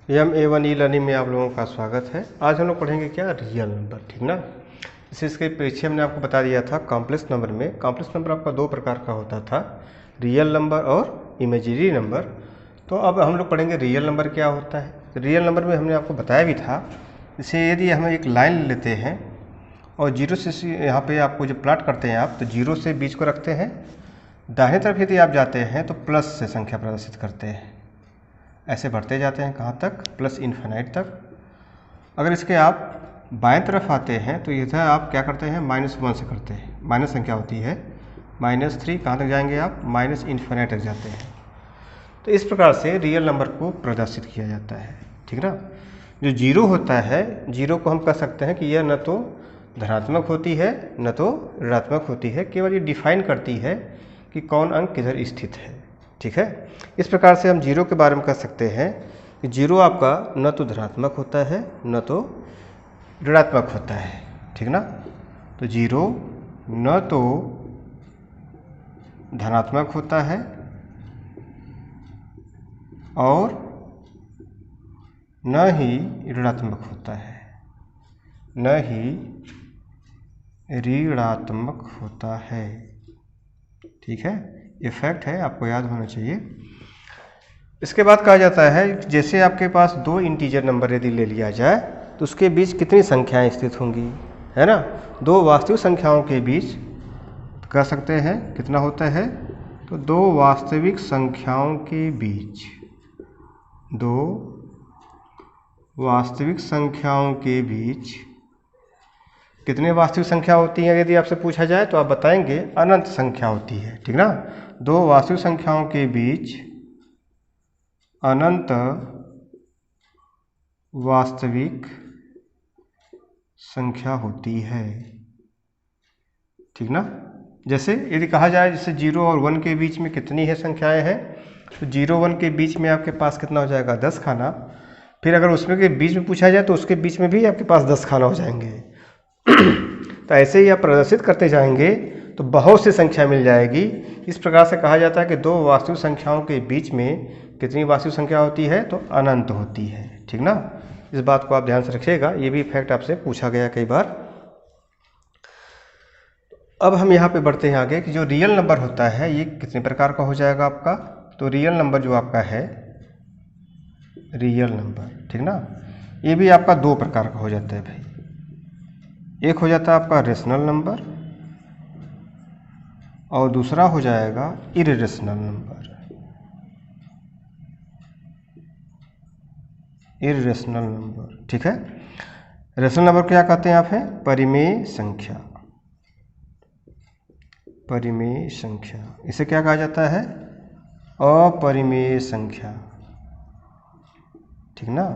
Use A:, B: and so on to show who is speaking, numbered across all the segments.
A: MA1 e learning में आप लोगों का स्वागत है। आज हम लोग पढ़ेंगे क्या, रियल नंबर, ठीक ना। इसके पीछे हमने आपको बता दिया था कॉम्प्लेक्स नंबर में। कॉम्प्लेक्स नंबर आपका दो प्रकार का होता था, रियल नंबर और इमेजिनरी नंबर। तो अब हम लोग पढ़ेंगे रियल नंबर क्या होता है। रियल नंबर में हमने आपको बताया भी था। जैसे यदि हम एक लाइन लेते हैं और जीरो से यहाँ पे आपको जो प्लॉट करते हैं आप, तो जीरो से बीच को रखते हैं। दाहिने तरफ यदि आप जाते हैं तो प्लस से संख्या प्रदर्शित करते हैं, ऐसे बढ़ते जाते हैं कहाँ तक, प्लस इन्फिनाइट तक। अगर इसके आप बाएं तरफ आते हैं तो इधर आप क्या करते हैं, -1 से करते हैं। माइनस संख्या होती है, -3 कहाँ तक जाएंगे आप, माइनस इन्फिनाइट तक जाते हैं। तो इस प्रकार से रियल नंबर को प्रदर्शित किया जाता है, ठीक ना। जो जीरो होता है, जीरो को हम कह सकते हैं कि यह न तो धनात्मक होती है न तो ऋणात्मक होती है, केवल ये डिफाइन करती है कि कौन अंक किधर स्थित है, ठीक है। इस प्रकार से हम जीरो के बारे में कह सकते हैं कि जीरो आपका न तो धनात्मक होता है न तो ऋणात्मक होता है, ठीक ना। तो जीरो न तो धनात्मक होता है और न ही ऋणात्मक होता है, न ही ऋणात्मक होता है, ठीक है। ये फैक्ट है, आपको याद होना चाहिए। इसके बाद कहा जाता है जैसे आपके पास दो इंटीजर नंबर यदि ले लिया जाए तो उसके बीच कितनी संख्याएं स्थित होंगी, है ना। दो वास्तविक संख्याओं के बीच कह सकते हैं कितना होता है, तो दो वास्तविक संख्याओं के बीच, दो वास्तविक संख्याओं के बीच कितने वास्तविक संख्या होती हैं यदि आपसे पूछा जाए तो आप बताएंगे अनंत संख्या होती है, ठीक ना। दो वास्तविक संख्याओं के बीच अनंत वास्तविक संख्या होती है, ठीक ना। जैसे यदि कहा जाए जैसे 0 और 1 के बीच में कितनी है संख्याएं हैं, तो 0 1 के बीच में आपके पास कितना हो जाएगा, 10 खाना। फिर अगर उसमें के बीच में पूछा जाए तो उसके बीच में भी आपके पास 10 खाना हो जाएंगे। तो ऐसे ही आप प्रदर्शित करते जाएंगे तो बहुत सी संख्या मिल जाएगी। इस प्रकार से कहा जाता है कि दो वास्तविक संख्याओं के बीच में कितनी वास्तविक संख्या होती है, तो अनंत होती है, ठीक ना। इस बात को आप ध्यान से रखिएगा, ये भी फैक्ट आपसे पूछा गया कई बार। अब हम यहाँ पे बढ़ते हैं आगे कि जो रियल नंबर होता है ये कितने प्रकार का हो जाएगा आपका। तो रियल नंबर जो आपका है, रियल नंबर, ठीक ना, ये भी आपका दो प्रकार का हो जाता है भाई। एक हो जाता है आपका रेशनल नंबर और दूसरा हो जाएगा इररेशनल नंबर। इररेशनल नंबर, ठीक है। रेशनल नंबर क्या कहते हैं आप, हैं परिमेय संख्या। परिमेय संख्या, इसे क्या कहा जाता है, अपरिमेय संख्या, ठीक ना।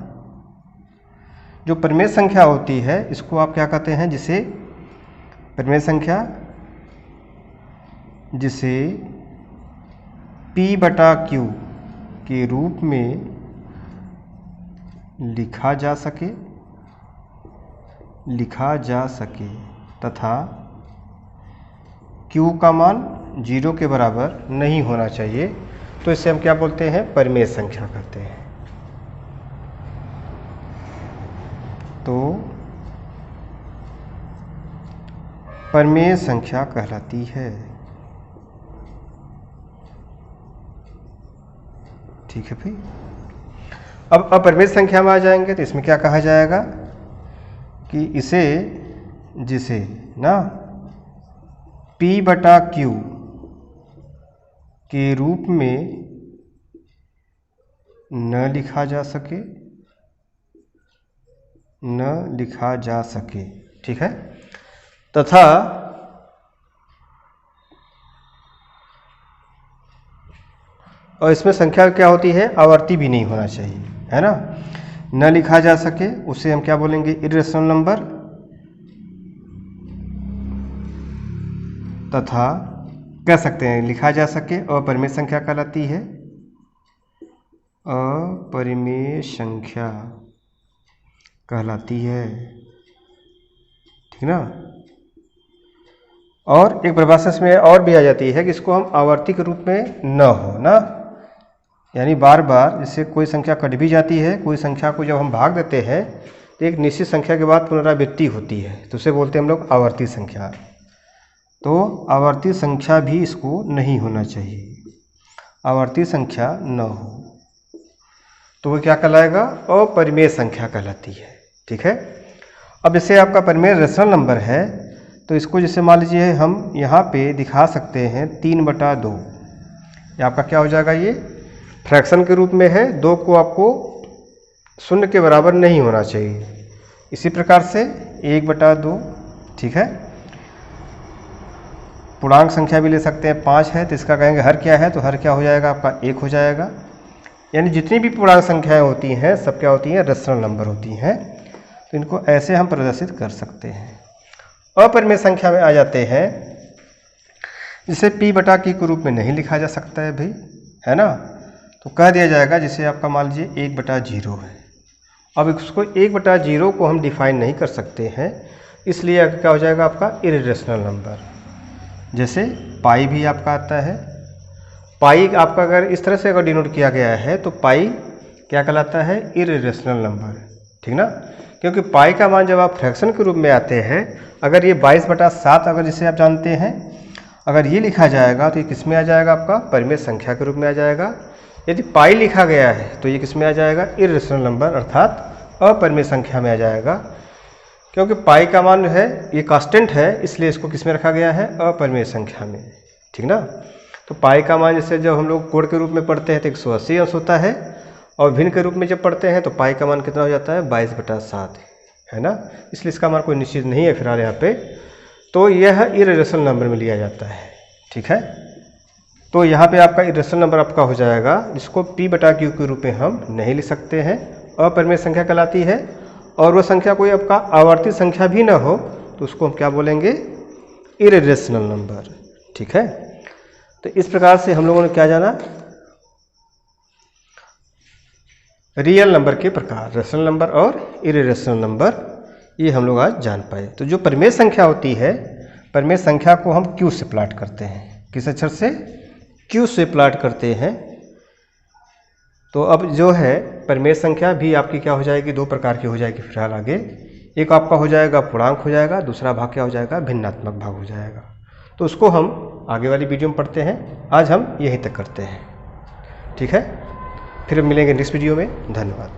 A: जो परिमेय संख्या होती है इसको आप क्या कहते हैं, जिसे परिमेय संख्या जिसे P/Q के रूप में लिखा जा सके तथा Q का मान 0 के बराबर नहीं होना चाहिए, तो इसे हम क्या बोलते हैं, परिमेय संख्या कहते हैं। तो परिमेय संख्या कहलाती है, ठीक है भाई। अब अपरिमेय संख्या में आ जाएंगे तो इसमें क्या कहा जाएगा कि इसे, जिसे ना P/Q के रूप में न लिखा जा सके, ठीक है। तथा और इसमें संख्या क्या होती है, आवर्ती भी नहीं होना चाहिए, है ना। न लिखा जा सके उसे हम क्या बोलेंगे, इररेशनल नंबर। तथा कह सकते हैं लिखा जा सके अपरिमेय संख्या कहलाती है, अपरिमेय संख्या कहलाती है, ठीक ना। और एक परिभाषा इसमें और भी आ जाती है कि इसको हम आवर्ती के रूप में न हो ना, यानी बार बार जैसे कोई संख्या कट भी जाती है, कोई संख्या को जब हम भाग देते हैं तो एक निश्चित संख्या के बाद पुनरावृत्ति होती है, तो उसे बोलते हैं हम लोग आवर्ती संख्या। तो आवर्ती संख्या भी इसको नहीं होना चाहिए, आवर्ती संख्या न हो तो वो क्या कहलाएगा, अपरिमेय संख्या कहलाती है। ठीक है। अब जैसे आपका परिमेय रेशनल नंबर है तो इसको जैसे मान लीजिए हम यहाँ पे दिखा सकते हैं 3/2, ये आपका क्या हो जाएगा, ये फ्रैक्शन के रूप में है, 2 को आपको 0 के बराबर नहीं होना चाहिए। इसी प्रकार से 1/2, ठीक है। पूर्णांक संख्या भी ले सकते हैं, 5 है तो इसका कहेंगे हर क्या है, तो हर क्या हो जाएगा आपका 1 हो जाएगा। यानी जितनी भी पूर्णांक संख्याएं होती हैं सब क्या होती हैं, रेशनल नंबर होती हैं। तो इनको ऐसे हम प्रदर्शित कर सकते हैं। अपरिमेय संख्या में आ जाते हैं, जिसे p/q के रूप में नहीं लिखा जा सकता है भाई, है ना, तो कह दिया जाएगा जैसे आपका मान लीजिए 1/0 है। अब इसको 1/0 को हम डिफाइन नहीं कर सकते हैं, इसलिए क्या हो जाएगा आपका इरेशनल नंबर। जैसे पाई भी आपका आता है, पाई आपका अगर इस तरह से अगर डिनोट किया गया है तो पाई क्या कहलाता है, इरेशनल नंबर, ठीक ना। क्योंकि पाई का मान जब आप फ्रैक्शन के रूप में आते हैं, अगर ये 22/7 अगर जिसे आप जानते हैं, अगर ये लिखा जाएगा तो ये किस में आ जाएगा, आपका परिमेय संख्या के रूप में आ जाएगा। यदि पाई लिखा गया है तो ये किस में आ जाएगा, इरेशनल नंबर अर्थात अपरिमेय संख्या में आ जाएगा। क्योंकि पाई का मान जो है ये कांस्टेंट है, इसलिए इसको किस में रखा गया है, अपरिमेय संख्या में, ठीक ना। तो पाई का मान जैसे जब हम लोग कोण के रूप में पढ़ते हैं तो 180 अंश होता है, और भिन्न के रूप में जब पढ़ते हैं तो पाई का मान कितना हो जाता है, 22/7, है ना। इसलिए इसका मान कोई निश्चित नहीं है फिलहाल यहाँ पे, तो यह इरेशनल नंबर में लिया जाता है। ठीक है। तो यहाँ पे आपका इरेशनल नंबर आपका हो जाएगा, जिसको p/q के रूप में हम नहीं लिख सकते हैं, अपरिमेय संख्या कहलाती है। और वो संख्या कोई आपका आवर्ती संख्या भी ना हो तो उसको हम क्या बोलेंगे, इरेशनल नंबर। ठीक है। तो इस प्रकार से हम लोगों ने क्या जाना, रियल नंबर के प्रकार, रेशनल नंबर और इरेशनल नंबर, ये हम लोग आज जान पाए। तो जो परिमेय संख्या होती है, परिमेय संख्या को हम Q से प्लॉट करते हैं, किस अक्षर से, Q से प्लॉट करते हैं। तो अब जो है परिमेय संख्या भी आपकी क्या हो जाएगी, 2 प्रकार की हो जाएगी फिलहाल आगे। एक आपका हो जाएगा पूर्णांक हो जाएगा, दूसरा भाग क्या हो जाएगा, भिन्नात्मक भाग हो जाएगा। तो उसको हम आगे वाली वीडियो में पढ़ते हैं, आज हम यहीं तक करते हैं। ठीक है, फिर मिलेंगे नेक्स्ट वीडियो में। धन्यवाद।